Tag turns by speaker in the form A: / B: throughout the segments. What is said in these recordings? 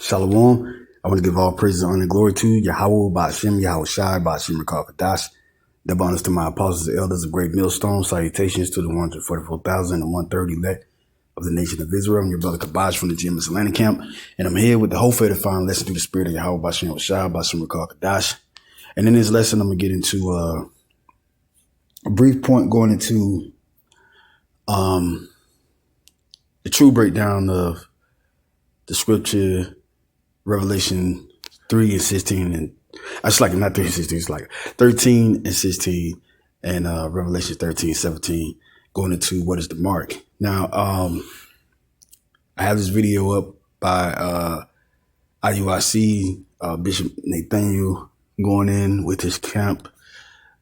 A: Shalom. I want to give all praise, honor, and glory to Yahweh, Ba'ashem, Yahweh Shai, Ba'ashem, Rakakadash. The bonus to my apostles and elders of Great Millstone. Salutations to the 144,000 and 130 elect of the nation of Israel. I'm your brother Kabash from the GMS Atlanta camp. And I'm here with the whole faith to find lesson through the spirit of Yahweh, Ba'ashem, Yahweh Shai, Ba'ashem, Rakakadash. And in this lesson, I'm going to get into a brief point going into the true breakdown of the scripture, Revelation 3 and 16, and it's like not 3 and 16, it's like 13 and 16, and Revelation 13, 17, going into what is the mark. Now, I have this video up by IUIC, Bishop Nathaniel going in with his camp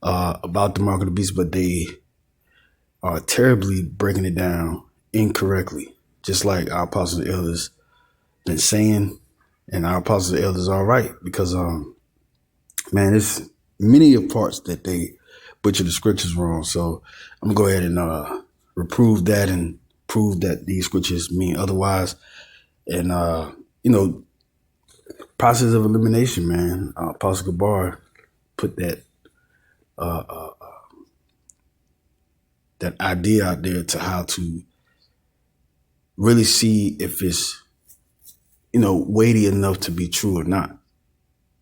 A: about the mark of the beast, but they are terribly breaking it down incorrectly, just like our apostles and elders been saying. And our apostles and elders are right, because man, there's many of parts that they butcher the scriptures wrong. So I'm gonna go ahead and reprove that and prove that these scriptures mean otherwise. And process of elimination, man. Apostle Gabar put that that idea out there to how to really see if it's weighty enough to be true or not,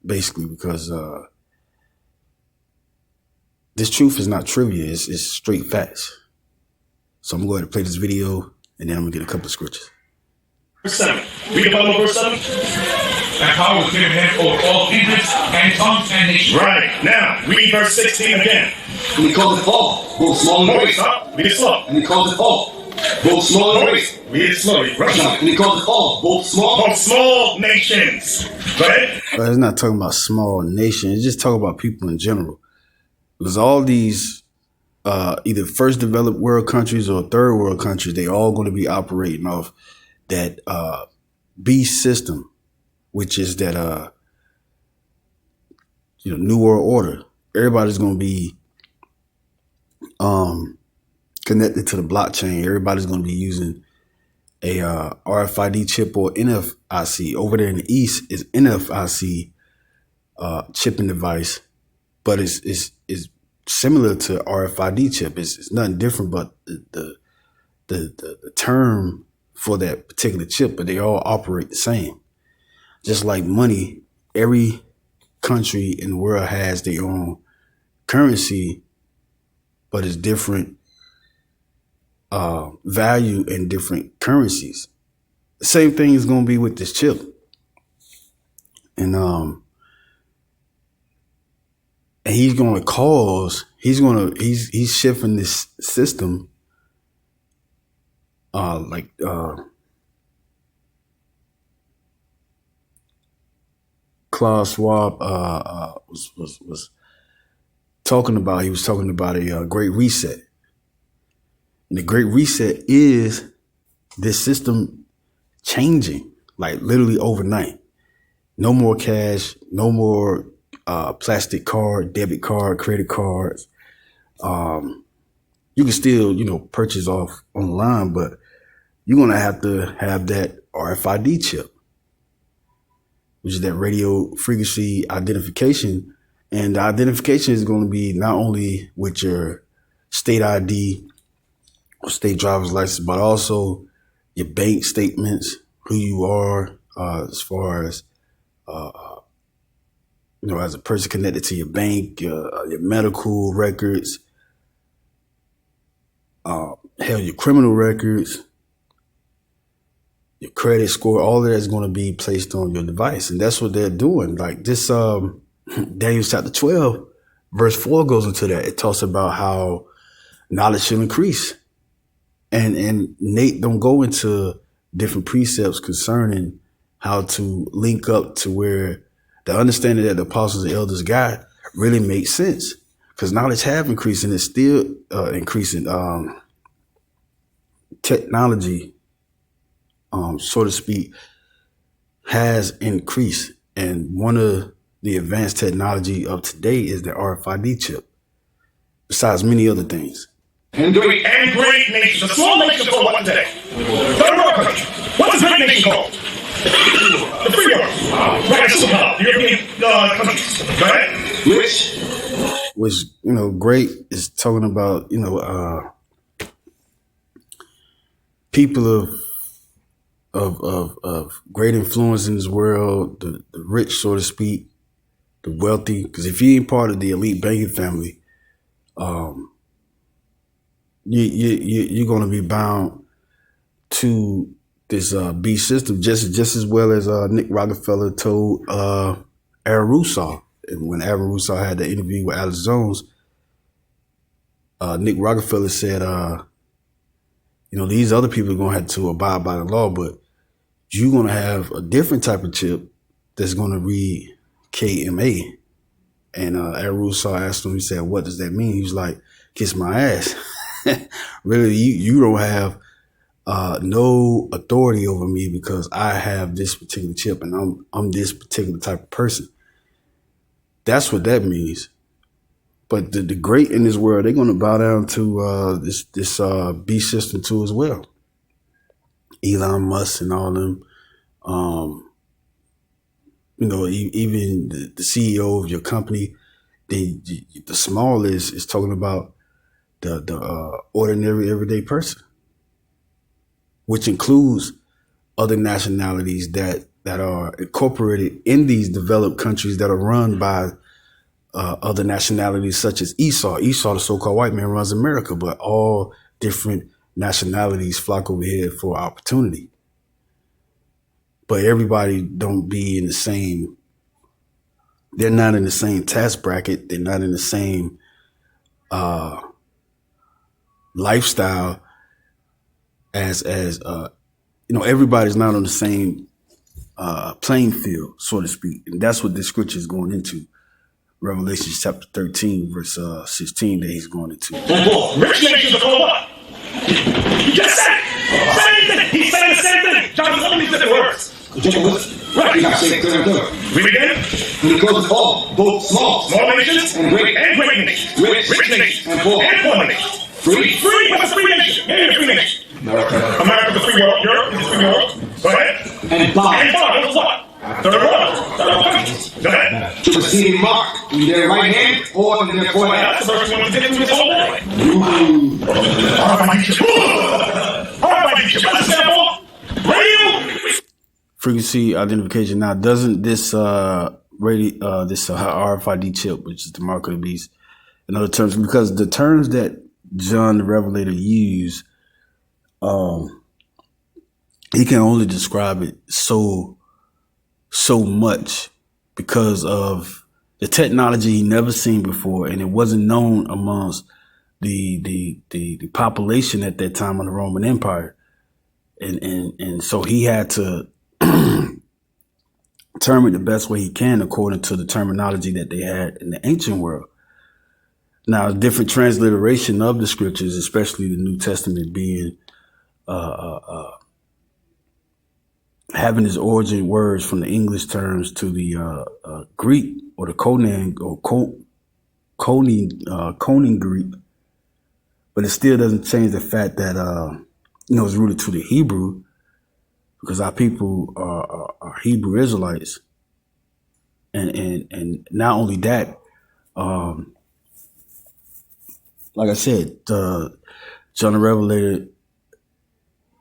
A: basically, because this truth is not trivia, it's straight facts. So I'm going to go ahead and play this video, and then I'm going to get a couple of scriptures.
B: Verse 7. Read the Bible, verse 7. That power was given him over all peoples and tongues and nations. Right. Now, read verse 16 again.
C: And he called it all, both small and great.
B: Read it slow.
C: And he called it all, both small and great.
B: Read it slowly. Right.
C: And he called it all, both small
B: nations. Go ahead.
A: It's not talking about small nations. It's just talking about people in general. Because all these either first developed world countries or third world countries, they all going to be operating off that beast system, which is that New World Order. Everybody's going to be connected to the blockchain. Everybody's going to be using a RFID chip or NFIC. Over there in the East is NFIC chipping device, but it's similar to RFID chip. It's nothing different, but the term for that particular chip, but they all operate the same. Just like money, every country in the world has their own currency, but it's different value in different currencies. The same thing is going to be with this chip. And he's going to cause, he's shifting this system Klaus Schwab was talking about. He was talking about a great reset. And the great reset is this system changing, like literally overnight. No more cash, no more plastic card, debit card, credit cards. You can still, purchase off online, but you're going to have that RFID chip, which is that radio frequency identification. And the identification is going to be not only with your state ID or state driver's license, but also your bank statements, who you are, as far as, as a person connected to your bank, your medical records, your criminal records, your credit score, all of that is going to be placed on your device. And that's what they're doing. Like this, Daniel chapter 12, verse 4 goes into that. It talks about how knowledge should increase. And Nate don't go into different precepts concerning how to link up to where the understanding that the apostles and elders got really makes sense, because knowledge have increased and it's still increasing. Technology, so to speak, has increased. And one of the advanced technology of today is the RFID chip, besides many other things.
B: And great nations. A small nation called what today? Third world country. What is great nation called? The free free world. Right, so European countries. Go ahead.
C: Rich.
A: Which, great is talking about, people of great influence in this world, the rich, so to speak, the wealthy. Because if you ain't part of the elite banking family, you're going to be bound to this beast system just as well as Nick Rockefeller told Aaron Russo. And when Aaron Russo had the interview with Alex Jones, Nick Rockefeller said, these other people are going to have to abide by the law, but you're going to have a different type of chip that's going to read KMA. And Aaron Russo asked him, he said, what does that mean? He was like, kiss my ass. Really, you don't have no authority over me because I have this particular chip and I'm this particular type of person. That's what that means. But the great in this world, they're going to bow down to this beast system too as well. Elon Musk and all them, even the CEO of your company, the small is talking about the ordinary everyday person, which includes other nationalities that are incorporated in these developed countries that are run by other nationalities such as Esau. Esau, the so-called white man, runs America, but all different nationalities flock over here for opportunity. But everybody don't be in the same, they're not in the same tax bracket. They're not in the same lifestyle as everybody's not on the same playing field, so to speak. And that's what this scripture is going into. Revelation chapter 13, verse 16 that he's going into.
B: Rich nations are called what? You just said it. Same thing. He's saying the same thing. John, how many different words?
C: Right. You're not saying clear and clear.
B: Read again.
C: And he calls all, both small
B: nations
C: and great
B: nations.
C: Rich
B: nations
C: and poor
B: nations.
C: Free.
B: What's a free nation? Give me a free nation. America, the free world. Europe is the free world. Go ahead.
C: And bond.
B: What's what? Third world countries. Go ahead.
C: To receive a mark in their right hand or in their forehead.
B: That's the verse we want to get into this whole day.
A: Frequency identification. Now, doesn't this RFID chip, which is the mark of the beast, in other terms, because the terms that John the Revelator used, he can only describe it so much because of the technology he never seen before, and it wasn't known amongst the population at that time of the Roman Empire, and so he had to term it the best way he can according to the terminology that they had in the ancient world. Now, different transliteration of the scriptures, especially the New Testament, being having its origin words from the English terms to the Greek or the Koine Greek, but it still doesn't change the fact that it's rooted to the Hebrew, because our people are Hebrew Israelites, and not only that, like I said, John the Revelator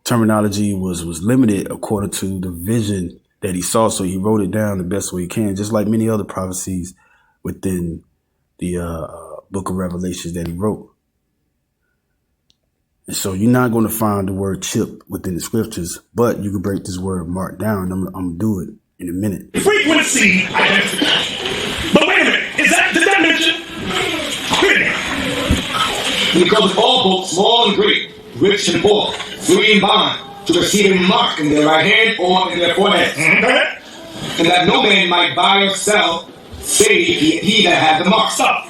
A: terminology was limited according to the vision that he saw, so he wrote it down the best way he can, just like many other prophecies within the book of Revelations that he wrote. And so you're not going to find the word chip within the scriptures, but you can break this word mark down. I'm going to do it in a minute.
B: Frequency identification. But wait a minute, did that mention? Wait a minute.
C: And he calls all, both small and great, rich and poor, free and bond, to receive a mark in their right hand or in their forehead.
B: Mm-hmm.
C: And that no man might buy or sell, save he that had the mark.
B: Stop.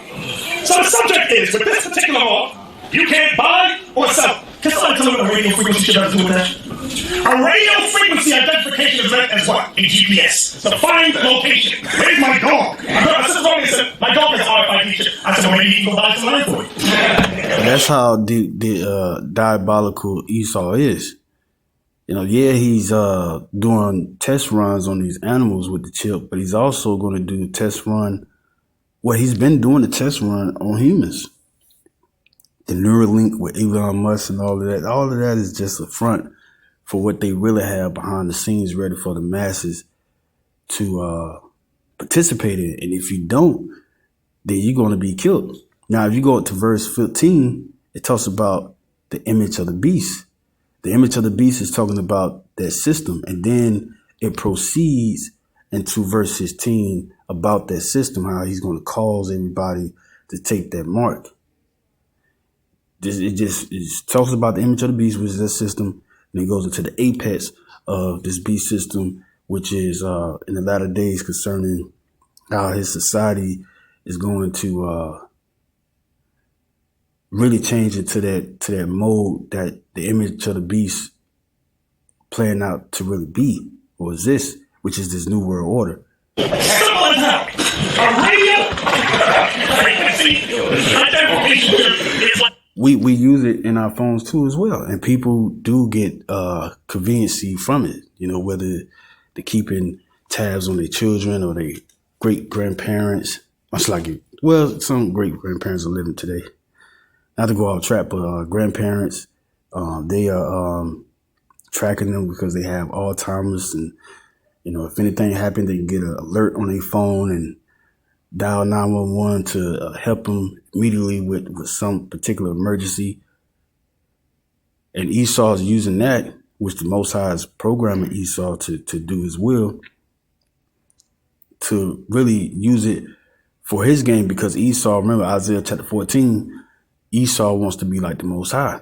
B: So the subject is, with this particular law, you can't buy or sell. Can somebody tell me what a radio frequency should have to do with that? A radio frequency identification is meant as what? A GPS. To find the location. Where's my dog? I said, my dog is RFID chip. I said, well, maybe you can go buy some land for it.
A: That's how the diabolical Esau is. Yeah, he's doing test runs on these animals with the chip, but he's also going to do a test run. Well, he's been doing the test run on humans. The Neuralink with Elon Musk and all of that. All of that is just a front for what they really have behind the scenes ready for the masses to participate in. And if you don't, then you're going to be killed. Now, if you go to verse 15, it talks about the image of the beast. The image of the beast is talking about that system. And then it proceeds into verse 16 about that system, how he's going to cause everybody to take that mark. It talks about the image of the beast, which is that system. And it goes into the apex of this beast system, which is in the latter days concerning how his society is going to really change into that mode that the image of the beast playing out to really be or exist, which is this new world order.
B: Simple as hell. A radio frequency identification chip is like.
A: We use it in our phones too as well, and people do get conveniency from it. Whether they're keeping tabs on their children or their great grandparents. Much like it. Well, some great grandparents are living today. Not to go off track, but grandparents, they are tracking them because they have Alzheimer's, and if anything happened, they can get an alert on their phone and dial 911 to help them immediately with some particular emergency. And Esau is using that, which the Most High is programming Esau to do his will, to really use it for his game, because Esau, remember Isaiah chapter 14, Esau wants to be like the Most High.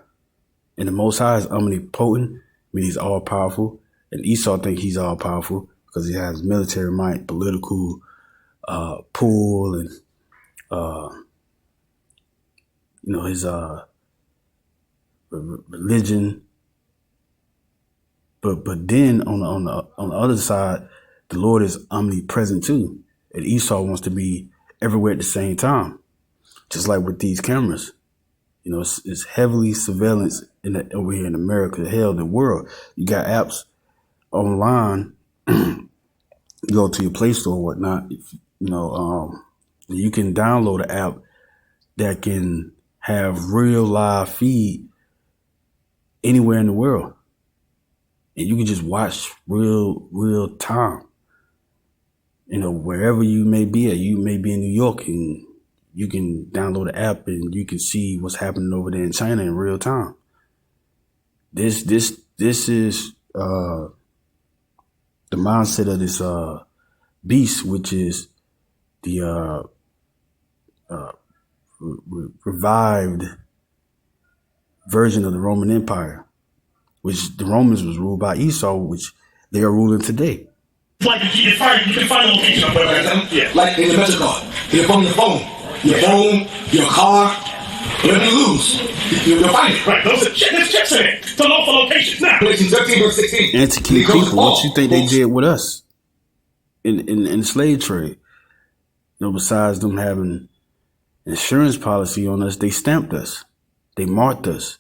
A: And the Most High is omnipotent, I mean he's all powerful. And Esau thinks he's all powerful because he has military might, political pull, and his religion. But then on the other side, the Lord is omnipresent too, and Esau wants to be everywhere at the same time, just like with these cameras. It's heavily surveillance over here in America, hell, the world. You got apps online. You go to your Play Store or whatnot. You can download an app that can have real live feed anywhere in the world, and you can just watch real time. Wherever you may be at. You may be in New York, and you can download the app and you can see what's happening over there in China in real time. This is the mindset of this beast, which is the revived version of the Roman Empire, which the Romans was ruled by Esau, which they are ruling today.
B: Like you can find the location of whatever. Yeah.
C: Like in the MetroCard, your phone, your car, whatever you lose, you'll find it.
B: Right, there's chips in it to look for locations. Now,
C: Galatians 13 verse 16.
A: And to keep people, what you think they did with us in the slave trade? Besides them having insurance policy on us, they stamped us, they marked us.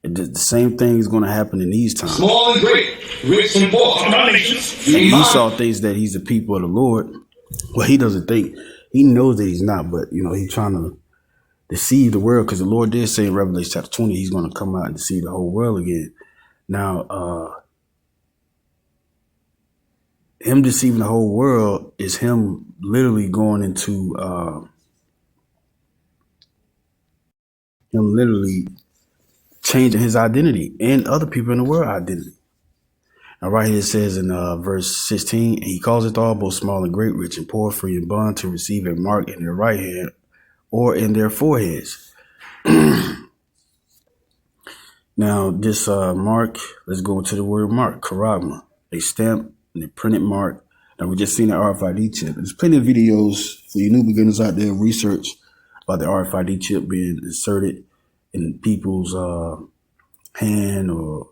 A: The same thing is going to happen in these times.
C: Small and great, rich and poor.
A: And Esau thinks that he's the people of the Lord. Well, he doesn't think. He knows that he's not, but he's trying to deceive the world, because the Lord did say in Revelation chapter 20, he's going to come out and deceive the whole world again. Now, him deceiving the whole world is him literally going into him literally changing his identity and other people in the world identity. Now, right here it says in verse 16, and he calls it all, both small and great, rich and poor, free and bond, to receive a mark in their right hand or in their foreheads. Now, this mark, let's go into the word mark, charagma, a stamp and a printed mark. Now, we just seen the RFID chip. There's plenty of videos for you new beginners out there, research about the RFID chip being inserted in people's hand, or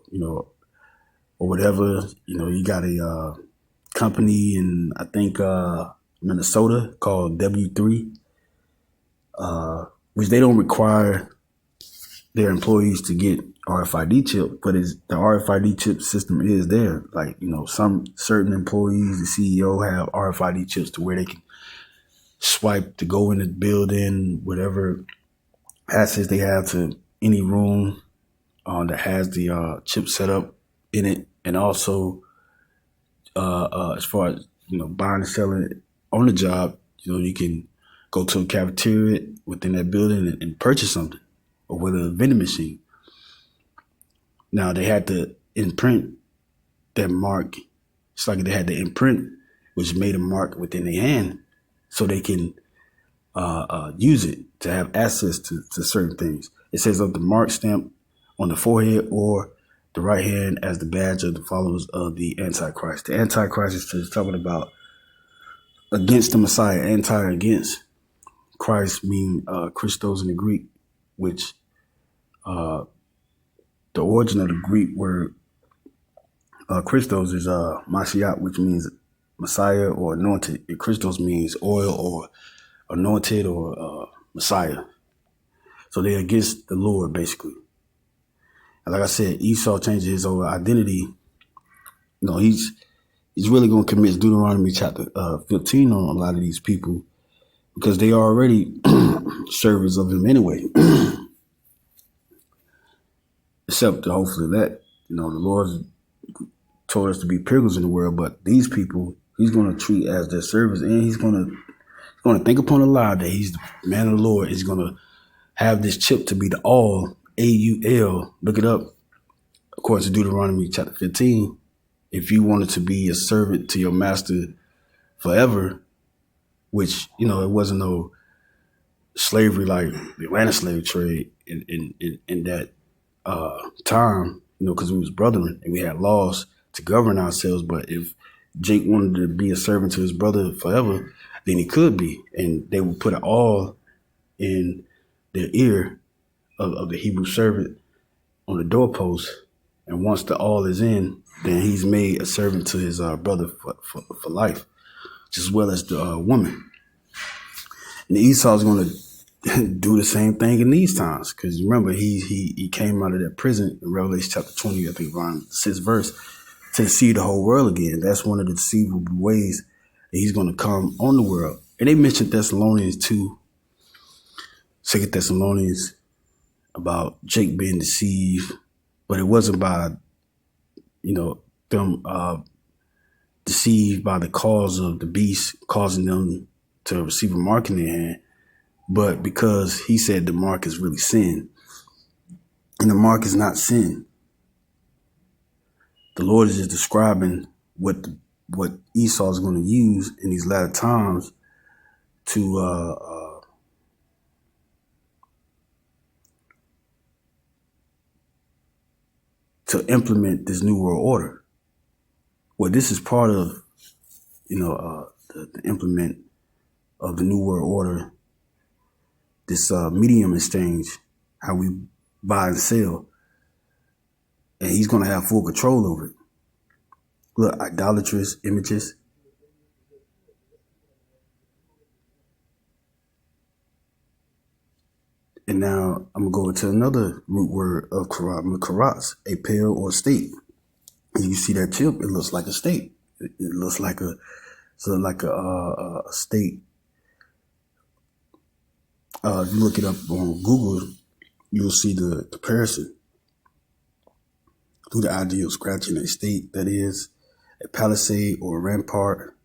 A: or whatever. You got a company in, I think, Minnesota called W3, which they don't require their employees to get RFID chip, but the RFID chip system is there. Like, some certain employees, the CEO have RFID chips to where they can swipe to go in the building, whatever access they have to any room that has the chip set up in it. And also, as far as, buying and selling on the job, you can go to a cafeteria within that building and purchase something, or with a vending machine. Now, they had to imprint that mark. It's like they had to imprint, which made a mark within their hand so they can use it to have access to certain things. It says of the mark stamp on the forehead or the right hand as the badge of the followers of the Antichrist. The Antichrist is just talking about against the Messiah. Anti against. Christ mean Christos in the Greek, which the origin of the Greek word Christos is Mashiach, which means Messiah or anointed. And Christos means oil or anointed or Messiah. So they're against the Lord, basically. And like I said, Esau changes his whole identity. He's really going to commit Deuteronomy chapter 15 on a lot of these people, because they are already servants of him anyway. Except hopefully that, the Lord told us to be pilgrims in the world, but these people, he's going to treat as their servants, and he's going to think upon a lie that he's the man of the Lord. He's going to have this chip to be the all, AUL. Look it up. According to Deuteronomy chapter 15, if you wanted to be a servant to your master forever, which, it wasn't no slavery like the Atlanta slave trade in that time, because we was brethren and we had laws to govern ourselves. But if Jake wanted to be a servant to his brother forever, then he could be. And they would put it all in their ear of the Hebrew servant on the doorpost. And once the all is in, then he's made a servant to his brother for life, just as well as the woman. And Esau's going to do the same thing in these times, because remember, he came out of that prison in Revelation chapter 20, I think around the 6th verse, to see the whole world again. That's one of the deceivable ways that he's going to come on the world. And they mentioned Thessalonians 2, 2 Thessalonians, about Jake being deceived, but it wasn't by, them deceived by the cause of the beast causing them to receive a mark in their hand, but because he said the mark is really sin. And the mark is not sin. The Lord is just describing what Esau is going to use in these latter times to implement this new world order. Well, this is part of, the implement of the new world order, this medium exchange, how we buy and sell. And he's going to have full control over it. Look, idolatrous images. And now I'm going to go into another root word of karatz, a pale or state. And you see that chip, it looks like a state. It looks like a state. If you look it up on Google, you'll see the comparison through the idea of scratching a state, that is a palisade or a rampart.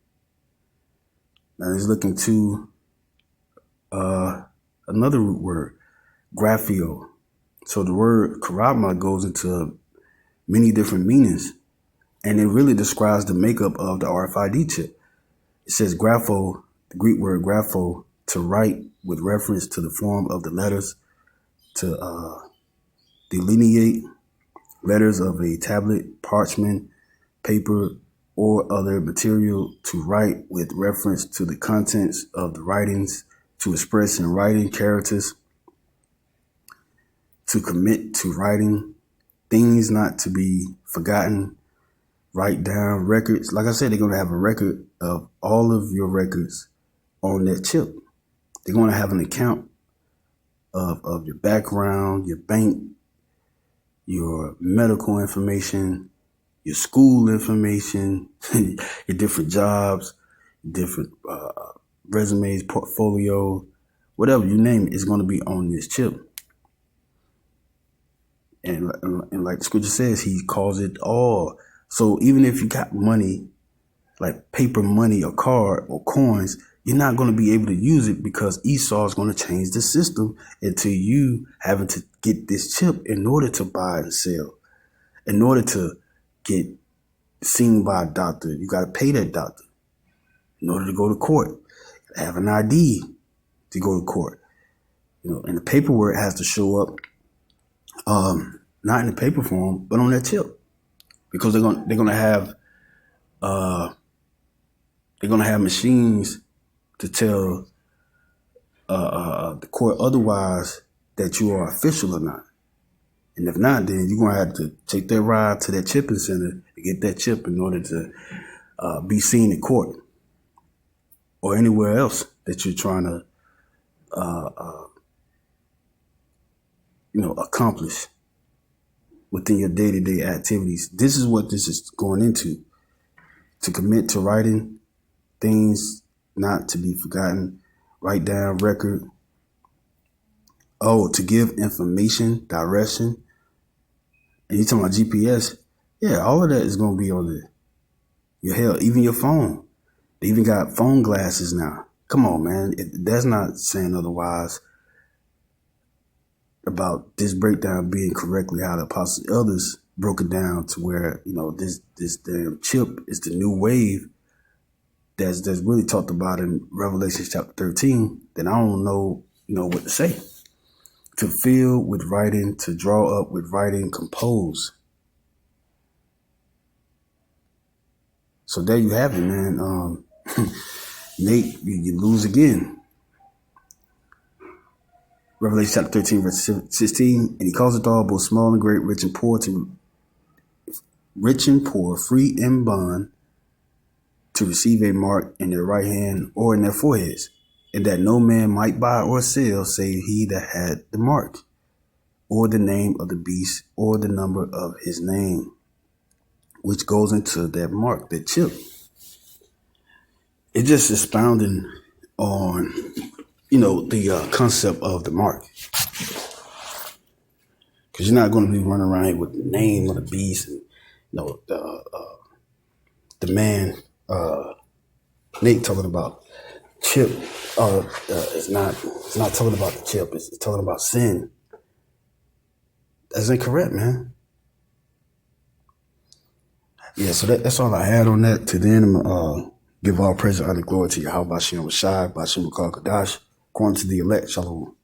A: Now he's looking to another root word, graphio. So the word karama goes into many different meanings, and it really describes the makeup of the RFID chip. It says grapho, the Greek word grapho, to write with reference to the form of the letters, to delineate letters of a tablet, parchment, paper, or other material, to write with reference to the contents of the writings, to express in writing characters, to commit to writing, things not to be forgotten, write down records. Like I said, they're going to have a record of all of your records on that chip. They're going to have an account of your background, your bank, your medical information, your school information, your different jobs, different resumes, portfolio, whatever you name it, is going to be on this chip. And like the scripture says, he calls it all. So even if you got money, like paper money or card or coins, you're not going to be able to use it because Esau is going to change the system into you having to get this chip in order to buy and sell. In order to get seen by a doctor, you got to pay that doctor. In order to go to court, have an ID to go to court. And the paperwork has to show up, not in the paper form, but on that chip, because they're gonna have machines to tell the court otherwise that you are official or not. And if not, then you're gonna have to take that ride to that chipping center to get that chip in order to be seen in court or anywhere else that you're trying to accomplish within your day-to-day activities. This is what this is going into. To commit to writing things not to be forgotten, write down record. To give information, direction. And you're talking about GPS. Yeah, all of that is going to be on your hell, even your phone. They even got phone glasses now. Come on, man. That's not saying otherwise about this breakdown being correctly how the apostles and elders broke it down to where, this damn chip is the new wave that's really talked about in Revelation chapter 13, then I don't know, what to say. To fill with writing, to draw up with writing, compose. So there you have it, man. Nate, you lose again. Revelation chapter 13, verse 16, and he calls it all, both small and great, rich and poor, free and bond, to receive a mark in their right hand or in their foreheads, and that no man might buy or sell save he that had the mark, or the name of the beast, or the number of his name, which goes into that mark, that chip. It's just expounding on, the concept of the mark. Because you're not going to be running around with the name of the beast and, the man, Nate talking about chip. It's not talking about the chip. It's talking about sin. That's incorrect, man. Yeah, so that's all I had on that. To then, give all praise and honor and glory to Yahweh Bashem Rashai, Bashem Kadash, according to the elect. Shalom.